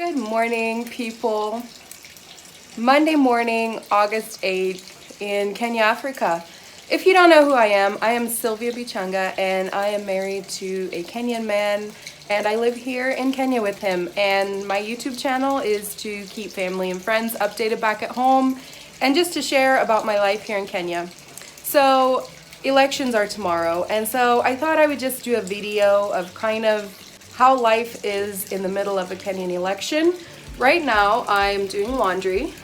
Good morning, people. Monday morning, August 8th in Kenya, Africa. If you don't know who I am Sylvia Bichanga, and I am married to a Kenyan man, and I live here in Kenya with him. And my YouTube channel is to keep family and friends updated back at home and just to share about my life here in Kenya. So elections are tomorrow, and so I thought I would just do a video of kind of how life is in the middle of a Kenyan election. Right now I'm doing laundry,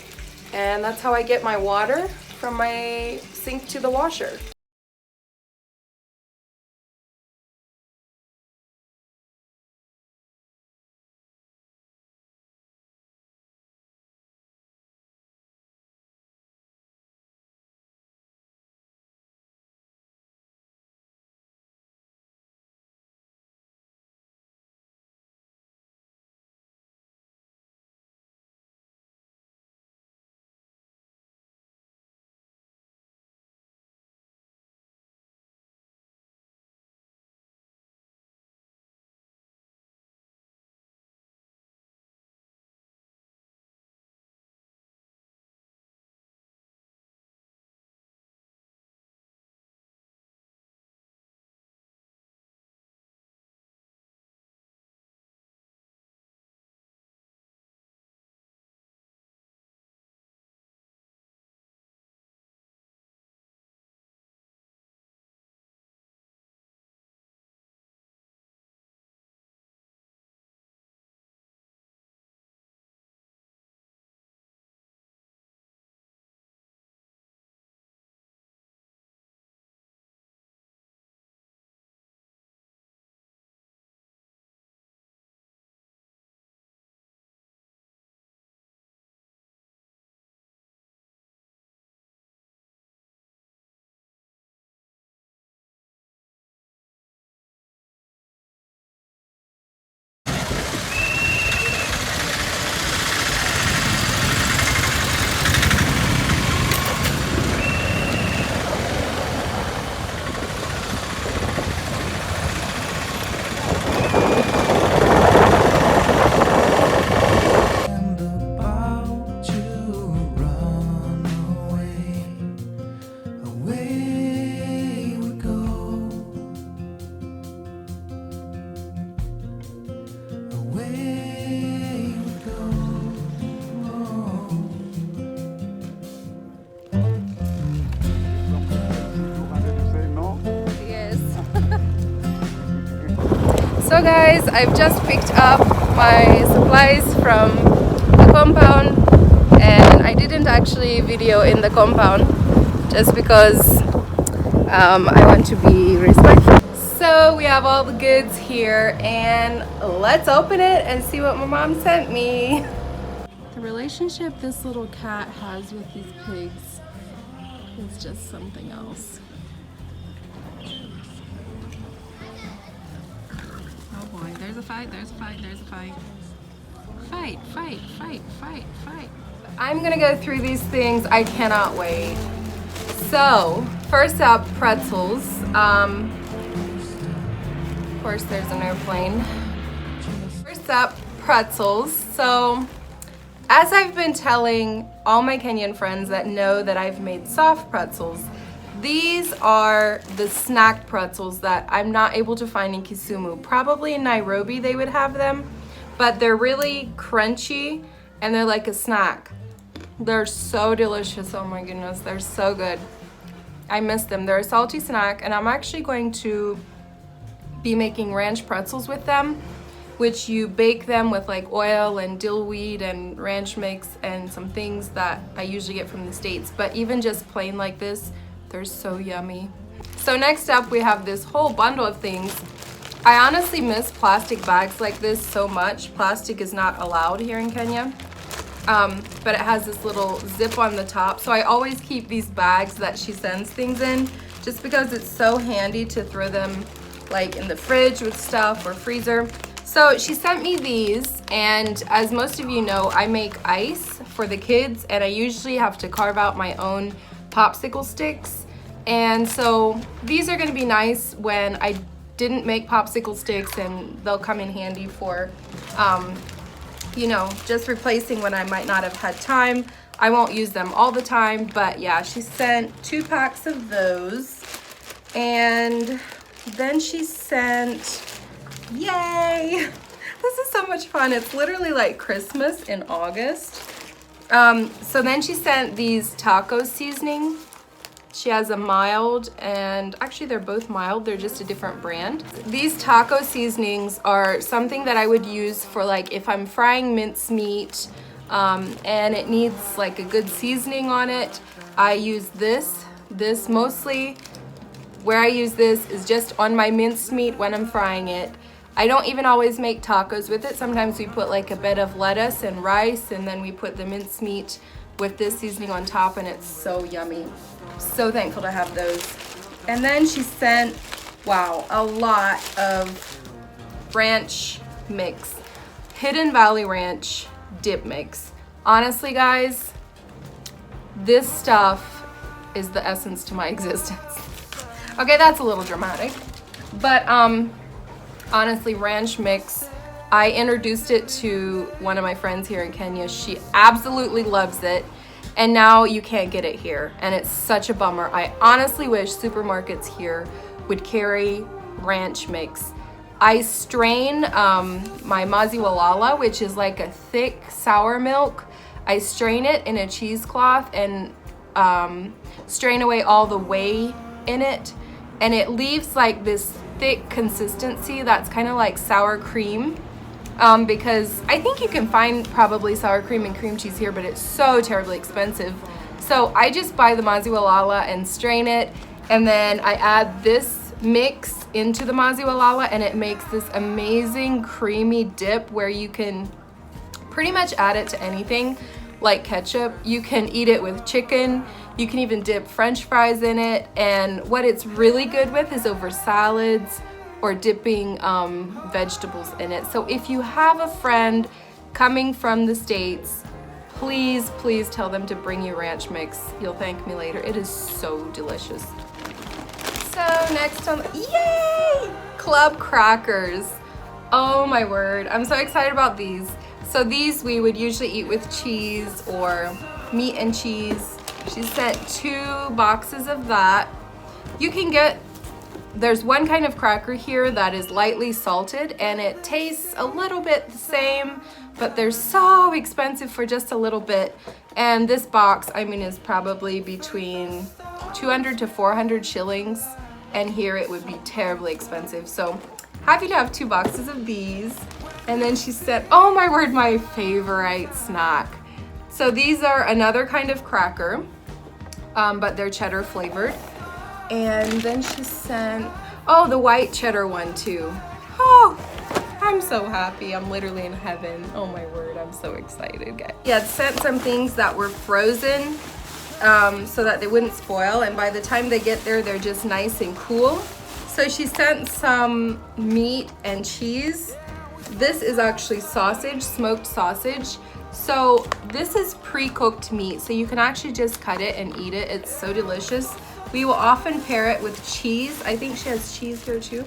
and that's how I get my water from my sink to the washer. So guys, I've just picked up my supplies from the compound, and I didn't actually video in the compound just because I want to be respectful. So we have all the goods here, and let's open it and see what my mom sent me. The relationship this little cat has with these pigs is just something else. Oh boy, there's a fight, there's a fight, there's a fight. Fight, fight, fight, fight, fight. I'm gonna go through these things. I cannot wait. So, first up, pretzels. Of course, there's an airplane. First up, pretzels. So, as I've been telling all my Kenyan friends that know that I've made soft pretzels, these are the snack pretzels that I'm not able to find in Kisumu. Probably in Nairobi they would have them, but they're really crunchy and they're like a snack. They're so delicious, oh my goodness, they're so good. I miss them. They're a salty snack, and I'm actually going to be making ranch pretzels with them, which you bake them with like oil and dill weed and ranch mix and some things that I usually get from the States, but even just plain like this, they're so yummy. So next up, we have this whole bundle of things. I honestly miss plastic bags like this so much. Plastic is not allowed here in Kenya, but it has this little zip on the top. So I always keep these bags that she sends things in, just because it's so handy to throw them like in the fridge with stuff or freezer. So she sent me these, and as most of you know, I make ice for the kids, and I usually have to carve out my own popsicle sticks. And so these are going to be nice when I didn't make popsicle sticks, and they'll come in handy for you know, just replacing when I might not have had time. I won't use them all the time, but yeah, she sent 2 packs of those. And then she sent, yay! This is so much fun. It's literally like Christmas in August. So then she sent these taco seasoning. She has a mild, and actually they're both mild, they're just a different brand. These taco seasonings are something that I would use for like if I'm frying mincemeat and it needs like a good seasoning on it. I use this mostly. Where I use this is just on my mincemeat when I'm frying it. I don't even always make tacos with it. Sometimes we put like a bed of lettuce and rice, and then we put the mincemeat with this seasoning on top, and it's so yummy. So thankful to have those. And then she sent, wow, a lot of ranch mix. Hidden Valley Ranch dip mix. Honestly, guys, this stuff is the essence to my existence. Okay, that's a little dramatic. But honestly, ranch mix, I introduced it to one of my friends here in Kenya. She absolutely loves it. And now you can't get it here, and it's such a bummer. I honestly wish supermarkets here would carry ranch mix. I strain my maziwalala, which is like a thick sour milk. I strain it in a cheesecloth and strain away all the whey in it, and it leaves like this thick consistency that's kind of like sour cream. Because I think you can find probably sour cream and cream cheese here, but it's so terribly expensive. So I just buy the maziwalala and strain it, and then I add this mix into the maziwalala, and it makes this amazing creamy dip where you can pretty much add it to anything like ketchup. You can eat it with chicken. You can even dip French fries in it. And what it's really good with is over salads or dipping vegetables in it. So if you have a friend coming from the States, please, please tell them to bring you ranch mix. You'll thank me later. It is so delicious. So next on, yay! Club crackers. Oh my word, I'm so excited about these. So these we would usually eat with cheese or meat and cheese. She sent 2 boxes of that. You can get, there's one kind of cracker here that is lightly salted, and it tastes a little bit the same, but they're so expensive for just a little bit. And this box, I mean, is probably between 200 to 400 shillings, and here it would be terribly expensive. So happy to have 2 boxes of these. And then she said, oh my word, my favorite snack. So these are another kind of cracker, but they're cheddar flavored. And then she sent, oh, the white cheddar one too. Oh, I'm so happy. I'm literally in heaven. Oh my word, I'm so excited, guys. Yeah, sent some things that were frozen so that they wouldn't spoil. And by the time they get there, they're just nice and cool. So she sent some meat and cheese. This is actually sausage, smoked sausage. So this is pre-cooked meat, so you can actually just cut it and eat it. It's so delicious. We will often pair it with cheese. I think she has cheese here too.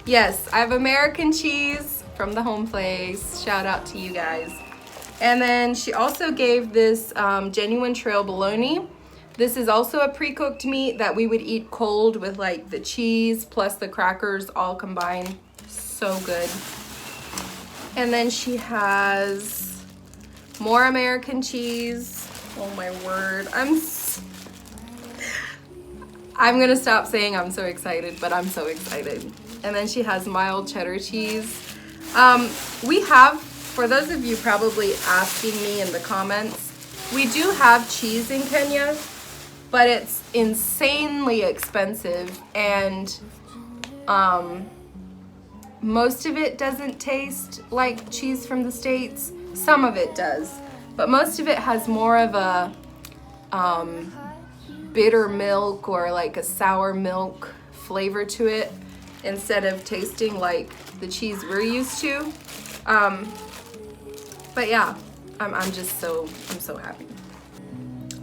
Yes, I have American cheese from the home place. Shout out to you guys. And then she also gave this genuine trail bologna. This is also a pre-cooked meat that we would eat cold with like the cheese plus the crackers all combined. So good. And then she has more American cheese. Oh my word. I'm gonna stop saying I'm so excited, but I'm so excited. And then she has mild cheddar cheese. We have, for those of you probably asking me in the comments, we do have cheese in Kenya, but it's insanely expensive, and most of it doesn't taste like cheese from the States. Some of it does, but most of it has more of a bitter milk or like a sour milk flavor to it instead of tasting like the cheese we're used to. But yeah, I'm so happy.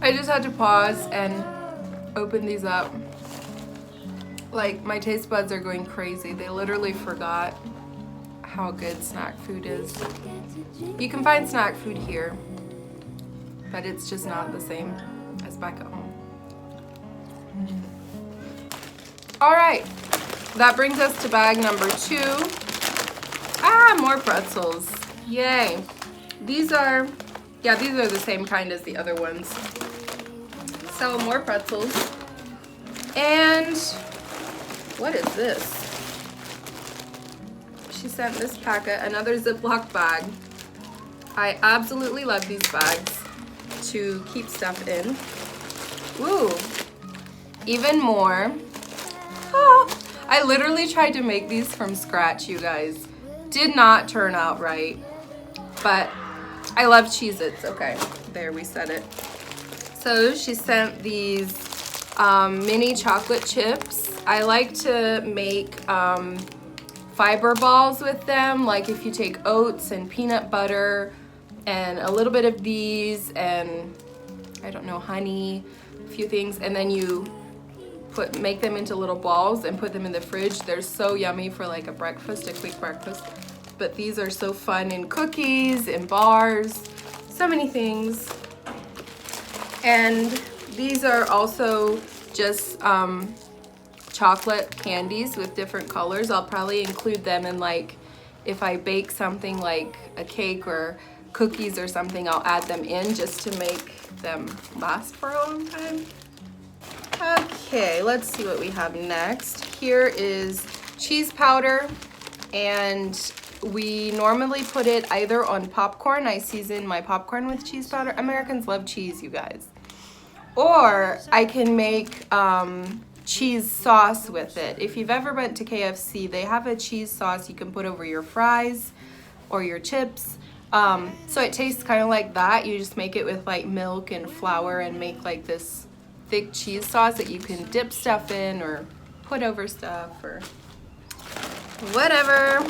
I just had to pause and open these up. Like, my taste buds are going crazy. They literally forgot how good snack food is. You can find snack food here, but it's just not the same as back at home. All right, that brings us to bag number 2. More pretzels, yay. These are the same kind as the other ones. So more pretzels. And what is this? She sent this packet, another Ziploc bag. I absolutely love these bags to keep stuff in. Ooh, even more. Oh, I literally tried to make these from scratch, you guys. Did not turn out right, but I love Cheez-Its. Okay, there, we said it. So she sent these mini chocolate chips. I like to make fiber balls with them, like if you take oats and peanut butter and a little bit of these and I don't know, honey, a few things, and then you make them into little balls and put them in the fridge. They're so yummy for like a breakfast, a quick breakfast. But these are so fun in cookies, in bars, so many things. And these are also just chocolate candies with different colors. I'll probably include them in, like, if I bake something like a cake or cookies or something, I'll add them in just to make them last for a long time. Okay, let's see what we have next. Here is cheese powder, and we normally put it either on popcorn. I season my popcorn with cheese powder. Americans love cheese, you guys. Or I can make cheese sauce with it. If you've ever been to KFC, they have a cheese sauce you can put over your fries or your chips. So it tastes kind of like that. You just make it with like milk and flour and make like this thick cheese sauce that you can dip stuff in or put over stuff or whatever.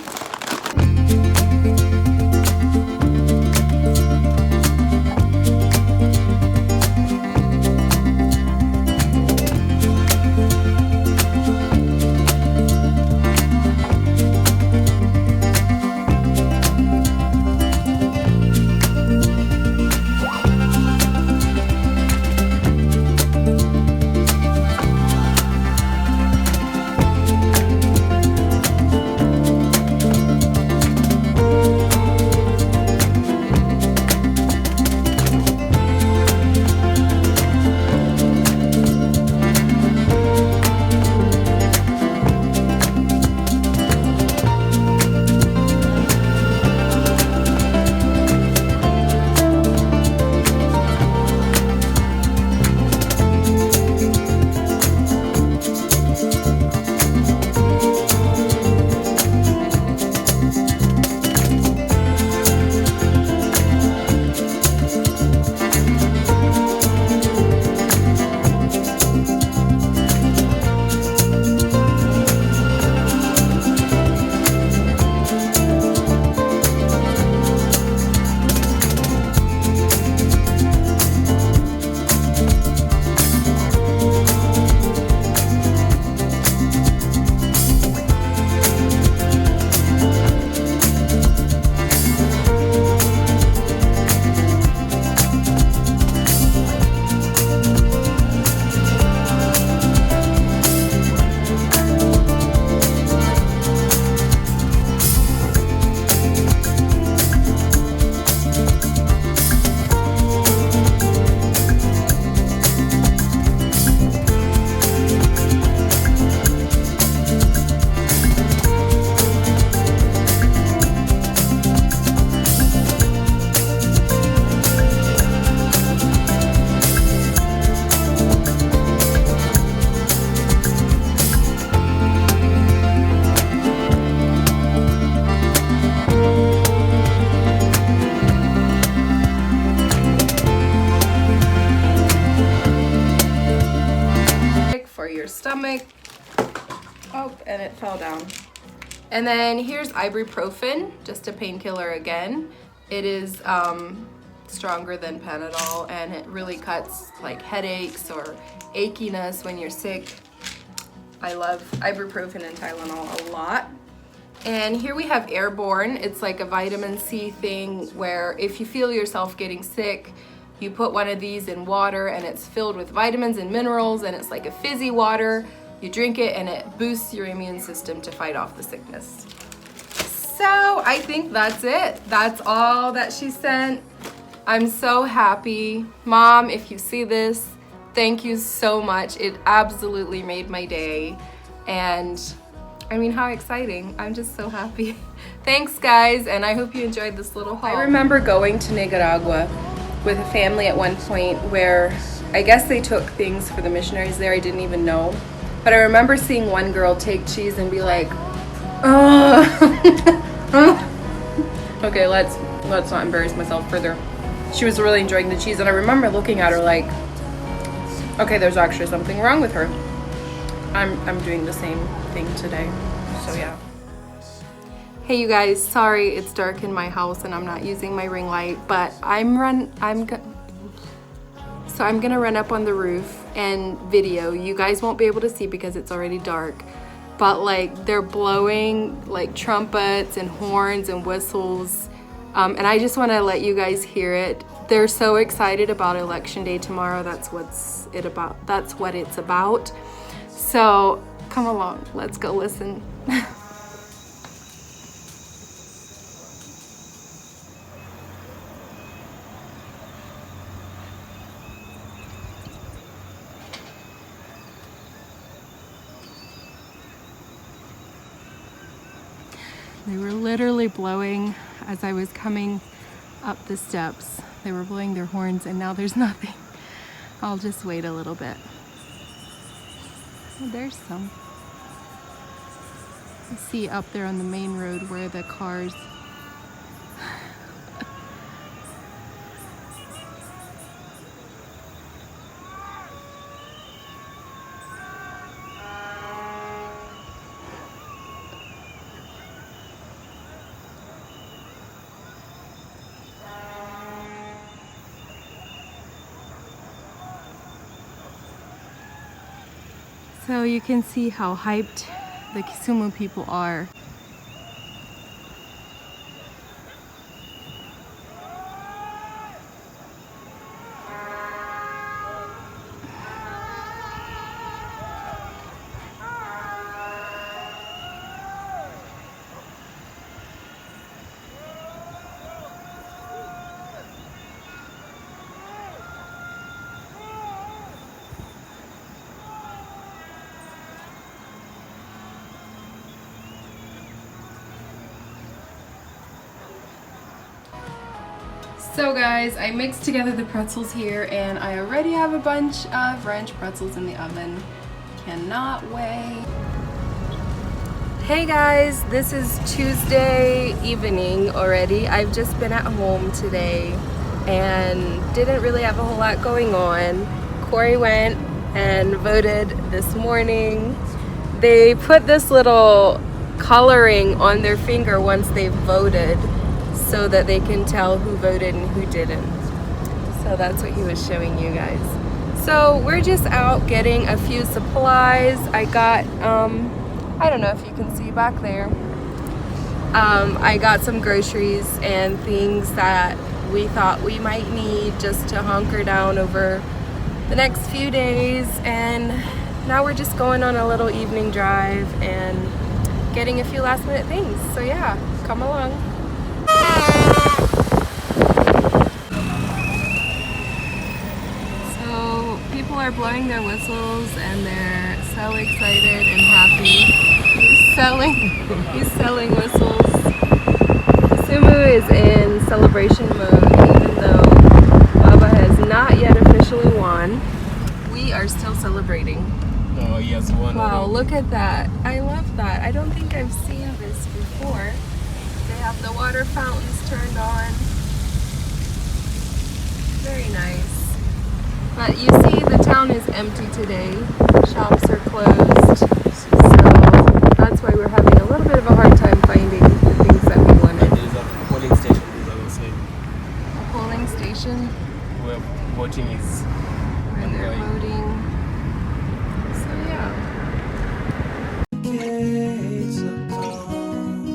Stomach. Oh, and it fell down. And then here's ibuprofen, just a painkiller again. It is stronger than Panadol, and it really cuts like headaches or achiness when you're sick. I love ibuprofen and Tylenol a lot. And here we have Airborne. It's like a vitamin C thing where if you feel yourself getting sick, you put one of these in water and it's filled with vitamins and minerals, and it's like a fizzy water. You drink it and it boosts your immune system to fight off the sickness. So I think that's it. That's all that she sent. I'm so happy. Mom, if you see this, thank you so much. It absolutely made my day. And I mean, how exciting. I'm just so happy. Thanks guys, and I hope you enjoyed this little haul. I remember going to Nicaragua with a family at one point where I guess they took things for the missionaries there. I didn't even know. But I remember seeing one girl take cheese and be like, oh. Okay, let's not embarrass myself further. She was really enjoying the cheese, and I remember looking at her like, okay, there's actually something wrong with her. I'm doing the same thing today, so yeah. Hey you guys, sorry it's dark in my house and I'm not using my ring light, but I'm gonna run up on the roof and video. You guys won't be able to see because it's already dark, but like they're blowing like trumpets and horns and whistles, and I just want to let you guys hear it. They're so excited about Election Day tomorrow. That's what it's about. So come along, let's go listen. They were literally blowing as I was coming up the steps. They were blowing their horns and now there's nothing. I'll just wait a little bit. Oh, there's some. You see up there on the main road where the cars. So you can see how hyped the Kisumu people are. So guys, I mixed together the pretzels here and I already have a bunch of ranch pretzels in the oven. Cannot wait. Hey guys, this is Tuesday evening already. I've just been at home today and didn't really have a whole lot going on. Koree went and voted this morning. They put this little coloring on their finger once they've voted, so that they can tell who voted and who didn't. So that's what he was showing you guys. So we're just out getting a few supplies. I got, I don't know if you can see back there. I got some groceries and things that we thought we might need just to hunker down over the next few days. And now we're just going on a little evening drive and getting a few last minute things. So yeah, come along. So people are blowing their whistles and they're so excited and happy. He's selling whistles. Kisumu is in celebration mode even though Baba has not yet officially won. We are still celebrating. Oh, he has won. Wow, look at that. I love that. I don't think I've seen this before. They have the water fountains turned on. Very nice. But you see the town is empty today. Shops are closed. So that's why we're having a little bit of a hard time finding the things that we wanted. There's a polling station, as I was saying. A polling station Where voting is where they're ongoing. voting. So yeah. Gates of dawn.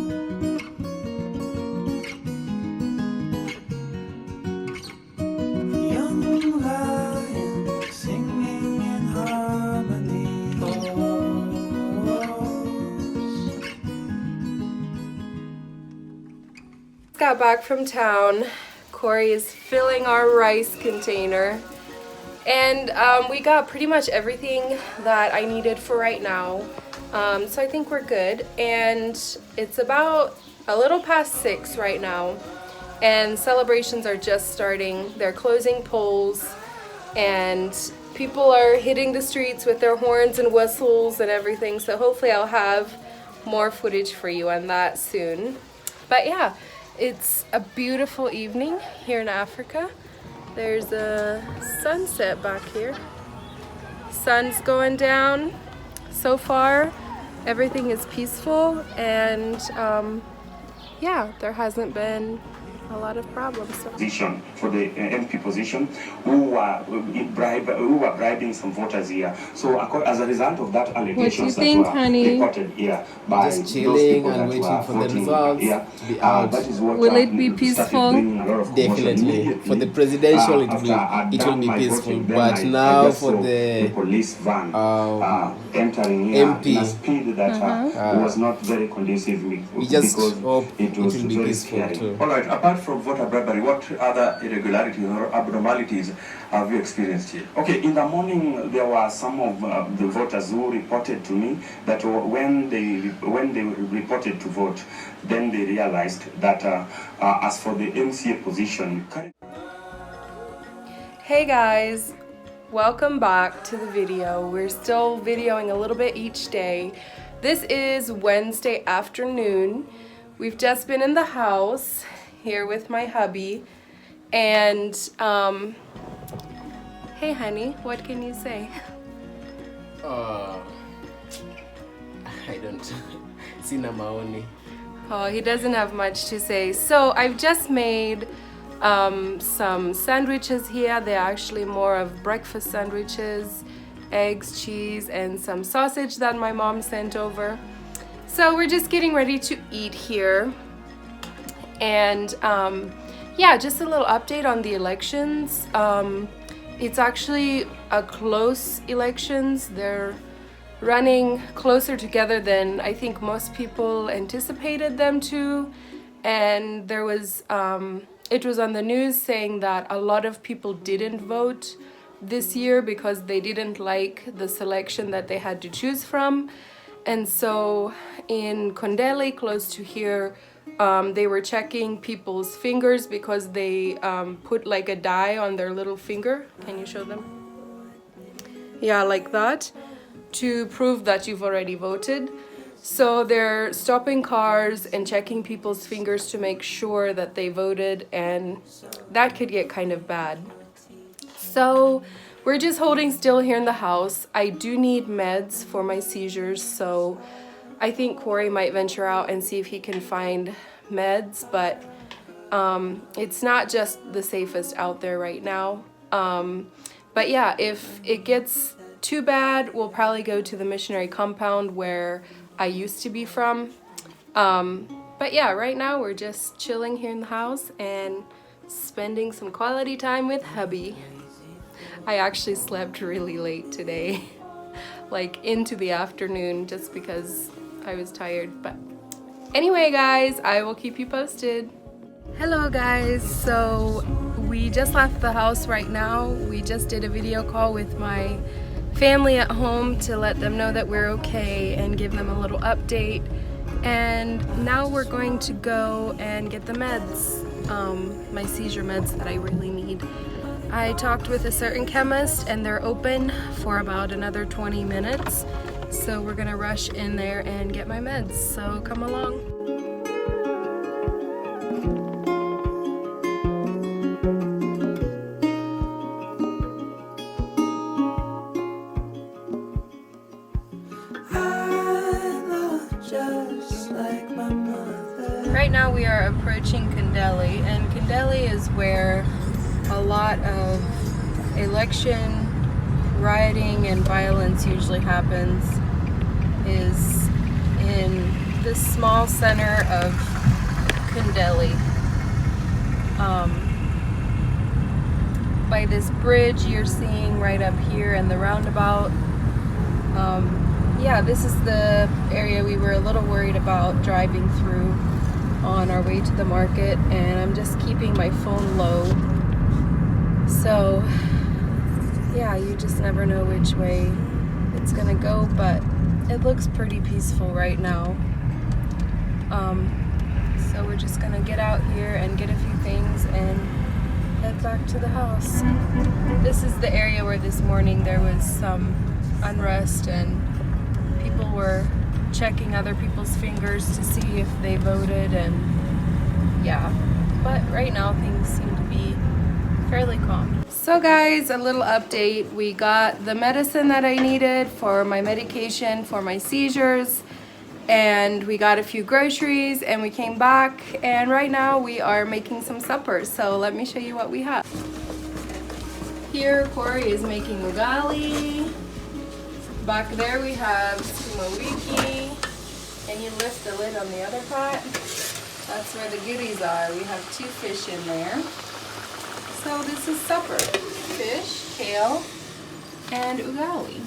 got back from town. Koree is filling our rice container. And we got pretty much everything that I needed for right now. So I think we're good. And it's about a little past 6 right now. And celebrations are just starting. They're closing polls. And people are hitting the streets with their horns and whistles and everything. So hopefully I'll have more footage for you on that soon. But yeah, it's a beautiful evening here in Africa. There's a sunset back here. Sun's going down. So far, everything is peaceful, and yeah, there hasn't been a lot of problems. Position for the MP position, who were bribing some voters here. So as a result of that, allegations that were reported here by just those chilling people and that waiting were for the voting results here, to be out. that is what Will it be peaceful? Definitely. For the presidential, it will be peaceful. But now for the police van entering here MP, in a speed that was not very conducive, we just because hope it will was be very peaceful scary. too. All right, apart from voter bribery, what other irregularities or abnormalities have you experienced here? Okay, in the morning there were some of the voters who reported to me that when they reported to vote, then they realized that as for the MCA position. Hey guys, welcome back to the video. We're still videoing a little bit each day. This is Wednesday afternoon. We've just been in the house here with my hubby, and hey honey, what can you say? I don't. Sina maoni. Oh, he doesn't have much to say. So I've just made some sandwiches here. They're actually more of breakfast sandwiches, eggs, cheese, and some sausage that my mom sent over. So we're just getting ready to eat here. And yeah, just a little update on the elections. It's actually a close elections. They're running closer together than I think most people anticipated them to. And there was, it was on the news saying that a lot of people didn't vote this year because they didn't like the selection that they had to choose from. And so in Kondele, close to here, they were checking people's fingers because they put like a dye on their little finger. Can you show them? Yeah, like that, to prove that you've already voted. So they're stopping cars and checking people's fingers to make sure that they voted, and that could get kind of bad. So we're just holding still here in the house. I do need meds for my seizures, so I think Koree might venture out and see if he can find meds, but it's not just the safest out there right now. But yeah, if it gets too bad, we'll probably go to the missionary compound where I used to be from. But yeah, right now we're just chilling here in the house and spending some quality time with hubby. I actually slept really late today, like into the afternoon, just because I was tired. But anyway guys, I will keep you posted. Hello guys, so we just left the house right now. We just did a video call with my family at home to let them know that we're okay and give them a little update. And now we're going to go and get the meds, my seizure meds that I really need. I talked with a certain chemist and they're open for about another 20 minutes. So we're gonna rush in there and get my meds, so come along. Right now we are approaching Kondele, and Kondele is where a lot of election rioting and violence usually happens, is in this small center of Kondele. By this bridge you're seeing right up here and the roundabout. Yeah, this is the area we were a little worried about driving through. on our way to the market, and I'm just keeping my phone low. So yeah, you just never know which way it's gonna go, but it looks pretty peaceful right now. So we're just gonna get out here and get a few things and head back to the house. This is the area where this morning there was some unrest and people were checking other people's fingers to see if they voted, and yeah, but right now things seem to be fairly calm. So guys, a little update. We got the medicine that I needed for my medication for my seizures, and we got a few groceries, and we came back, and right now we are making some supper. So let me show you what we have. Here Koree is making ugali. Back there we have sumawiki, and you lift the lid on the other pot. That's where the goodies are. We have 2 fish in there. So this is supper. Fish, kale, and ugali.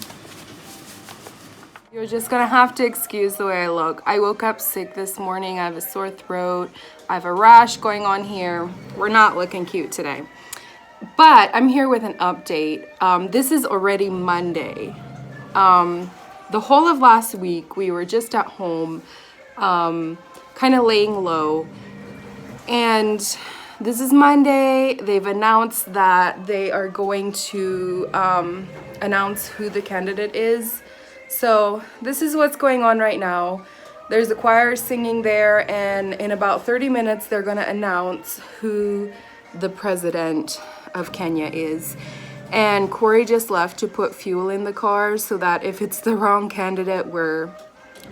You're just gonna have to excuse the way I look. I woke up sick this morning. I have a sore throat. I have a rash going on here. We're not looking cute today. But I'm here with an update. This is already Monday. The whole of last week we were just at home, kind of laying low, and this is Monday. They've announced that they are going to announce who the candidate is. So this is what's going on right now. There's a choir singing there, and in about 30 minutes they're going to announce who the president of Kenya is. And Koree just left to put fuel in the car so that if it's the wrong candidate,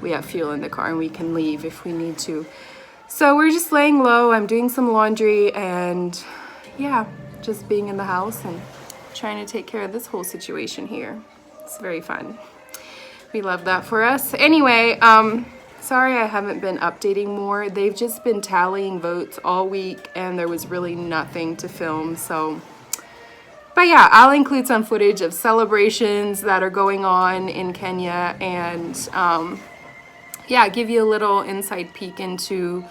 we have fuel in the car and we can leave if we need to. So we're just laying low. I'm doing some laundry and yeah, just being in the house and trying to take care of this whole situation here. It's very fun. We love that for us. Anyway, sorry I haven't been updating more. They've just been tallying votes all week and there was really nothing to film. But yeah, I'll include some footage of celebrations that are going on in Kenya and yeah, give you a little inside peek into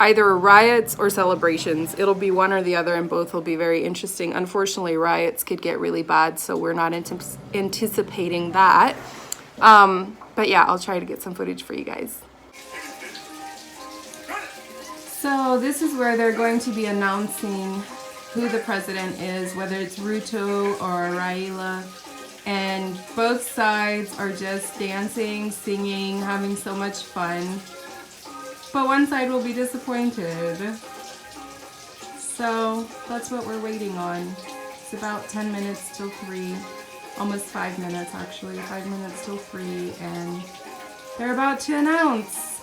either riots or celebrations. It'll be one or the other and both will be very interesting. Unfortunately, riots could get really bad, so we're not anticipating that. But yeah, I'll try to get some footage for you guys. So this is where they're going to be announcing who the president is, whether it's Ruto or Raila. And both sides are just dancing, singing, having so much fun. But one side will be disappointed. So that's what we're waiting on. It's about 10 minutes till 3. Almost 5 minutes actually. 5 minutes till 3. And they're about to announce.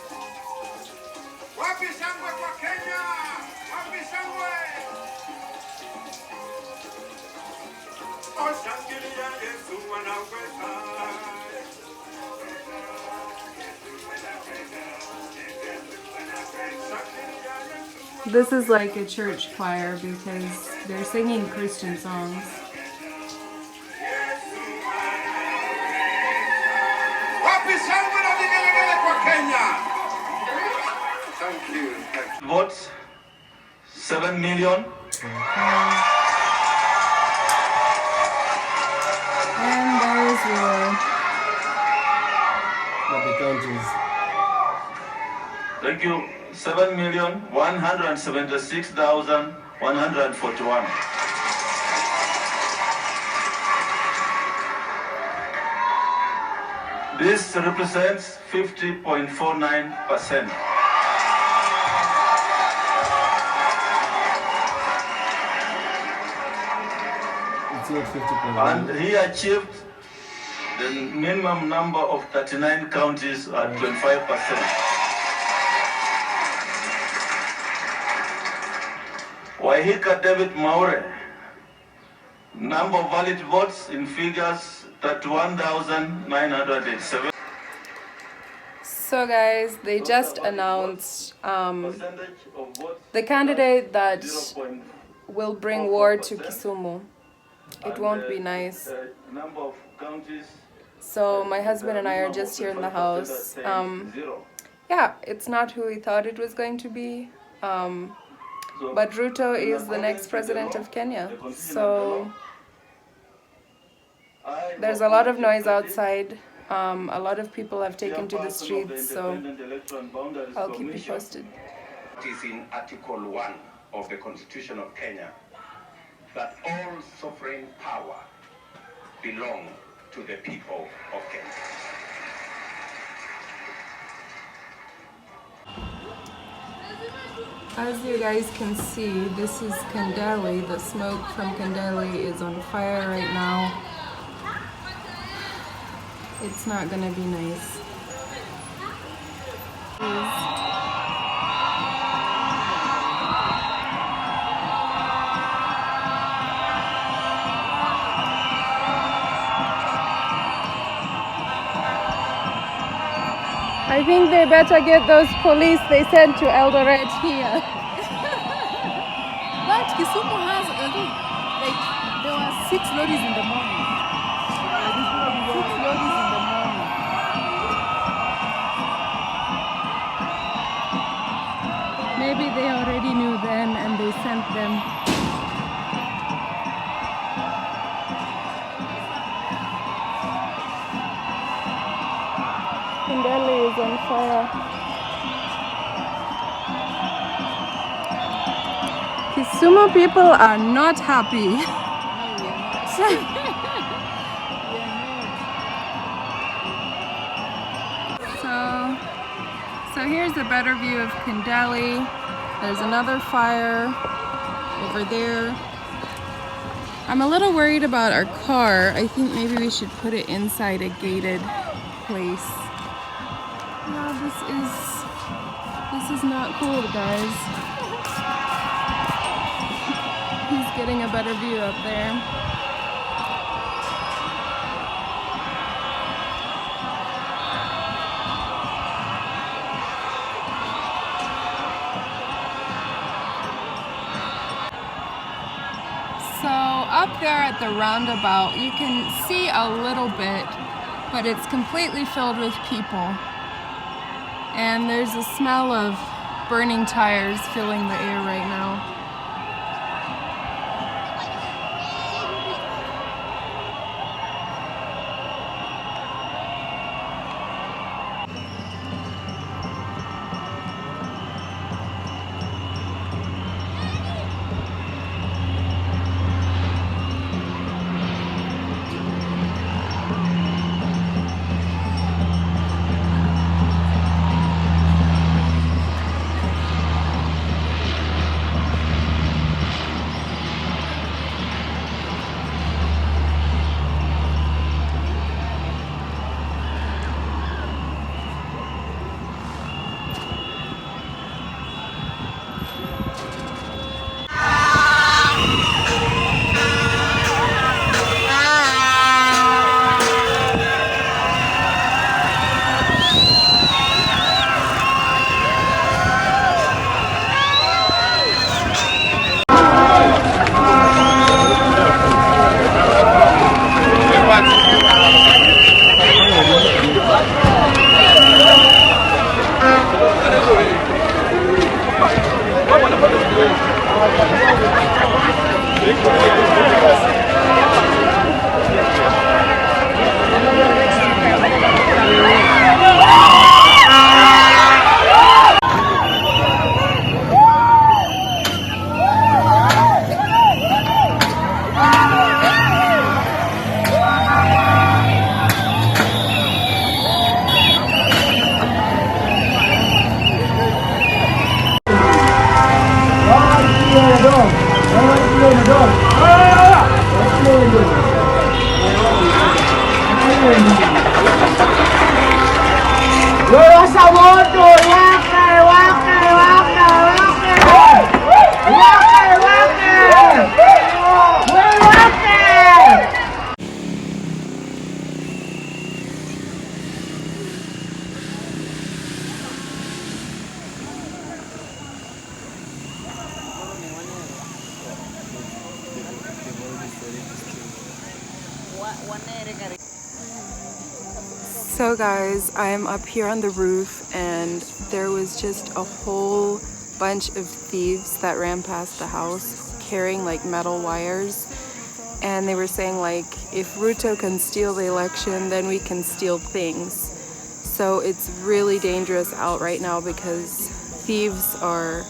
This is like a church choir because they're singing Christian songs. Thank you. Votes 7 million. And there's your What the countries. Thank you. 7,176,141. This represents 50.49%. It's not 50%. And he achieved the minimum number of 39 counties at 25%. Wahika David Maure, number of valid votes in figures 31,987. So guys, they just announced the candidate that will bring war to Kisumu. It won't be nice. Number of counties. So my husband and I are just here in the house. yeah, it's not who we thought it was going to be. But Ruto is the next president of Kenya. So there's a lot of noise outside. A lot of people have taken to the streets, so I'll keep you posted. It is in Article 1 of the Constitution of Kenya that all sovereign power belong to the people of Kenya. As you guys can see, this is Kandali. The smoke from Kandali is on fire right now. It's not gonna be nice. I think they better get those police they sent to Eldoret here. But Kisumu has, like, there were 6 lorries in the morning. 6 lorries in the morning. Maybe they already knew them and they sent them. Kandali is on fire. Kisumu people are not happy. So here's a better view of Kandali. There's another fire over there. I'm a little worried about our car. I think maybe we should put it inside a gated place. No, this is not cool, guys. He's getting a better view up there. So up there at the roundabout, you can see a little bit, but it's completely filled with people. And there's a smell of burning tires filling the air right now. So guys, I'm up here on the roof and there was just a whole bunch of thieves that ran past the house carrying like metal wires, and they were saying like, if Ruto can steal the election, then we can steal things. So it's really dangerous out right now because thieves are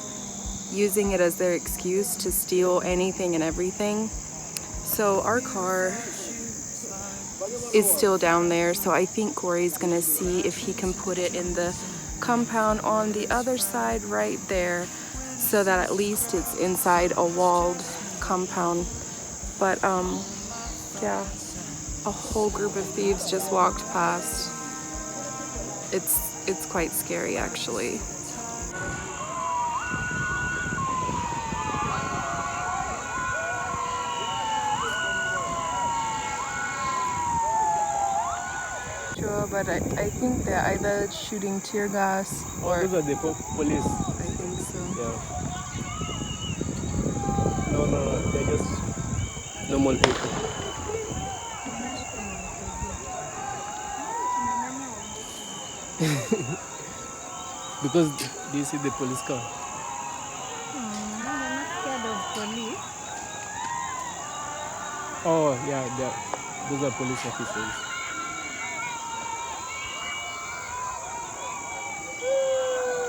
using it as their excuse to steal anything and everything. So our car is still down there, so I think Koree's gonna see if he can put it in the compound on the other side right there, so that at least it's inside a walled compound. But yeah, a whole group of thieves just walked past. It's quite scary actually. But I think they're either shooting tear gas or... Those are the police. I think so. Yeah. No, they're just normal people. Because do you see the police car? I'm not scared of police. Oh yeah, those are police officers.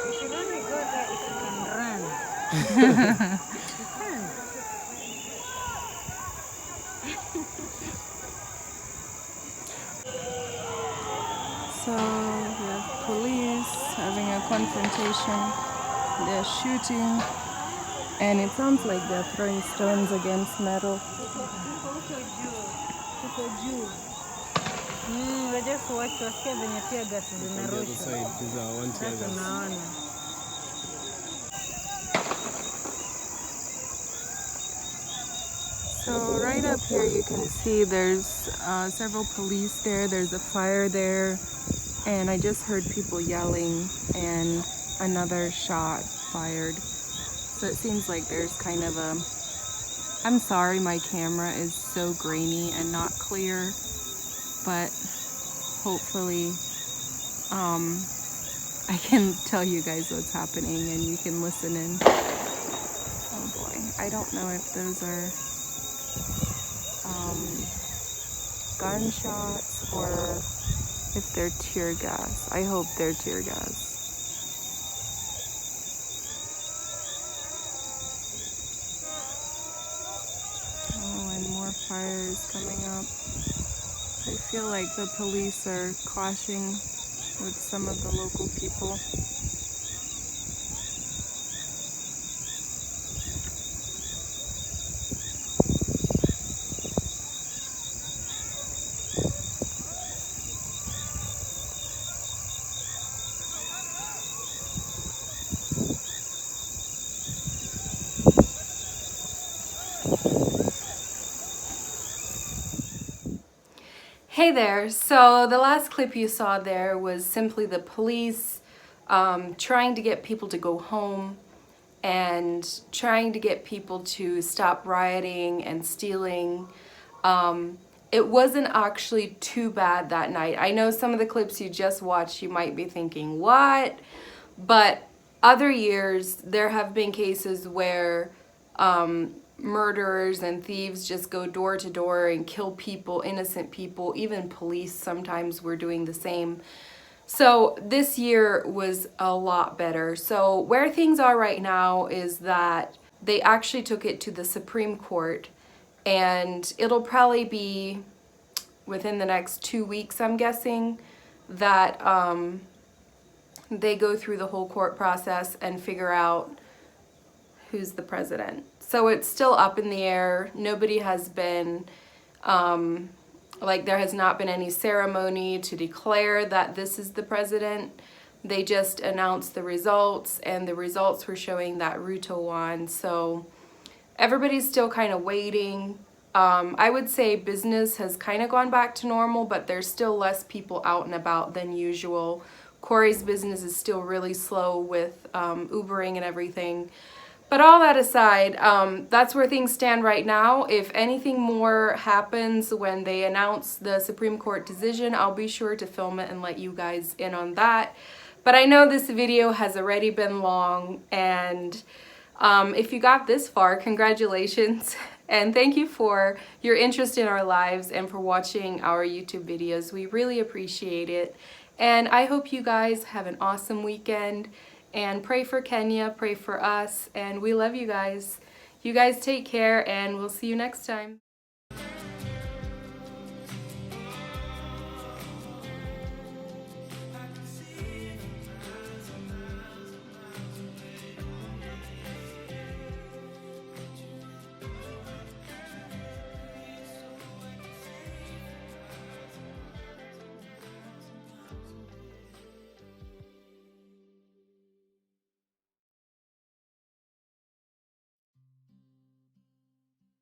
You should only go there if you can run. You can. So we have police having a confrontation. They're shooting, and it sounds like they're throwing stones against metal. We just watch wasikia venye tear gas On the other zinarushwa. side, these are one tear gas. Tunaona. So right up here you can see there's several police there, there's a fire there, and I just heard people yelling and another shot fired. So it seems like there's kind of a... I'm sorry my camera is so grainy and not clear, but hopefully I can tell you guys what's happening and you can listen in. Oh boy, I don't know if those are gunshots or if they're tear gas. I hope they're tear gas. Oh, and more fire is coming up. I feel like the police are clashing with some of the local people. Hey there, so the last clip you saw there was simply the police trying to get people to go home and trying to get people to stop rioting and stealing. It wasn't actually too bad that night. I know some of the clips you just watched, you might be thinking, what? But other years, there have been cases where murderers and thieves just go door to door and kill people, innocent people. Even police sometimes were doing the same. So this year was a lot better. So where things are right now is that they actually took it to the Supreme Court, and it'll probably be within the next 2 weeks, I'm guessing, that they go through the whole court process and figure out who's the president. So it's still up in the air. Nobody has been, there has not been any ceremony to declare that this is the president. They just announced the results, and the results were showing that Ruto won. So everybody's still kind of waiting. I would say business has kind of gone back to normal, but there's still less people out and about than usual. Koree's business is still really slow with Ubering and everything. But all that aside, that's where things stand right now. If anything more happens when they announce the Supreme Court decision, I'll be sure to film it and let you guys in on that. But I know this video has already been long, and if you got this far, congratulations. And thank you for your interest in our lives and for watching our YouTube videos. We really appreciate it. And I hope you guys have an awesome weekend. And pray for Kenya, pray for us, and we love you guys. You guys take care, and we'll see you next time.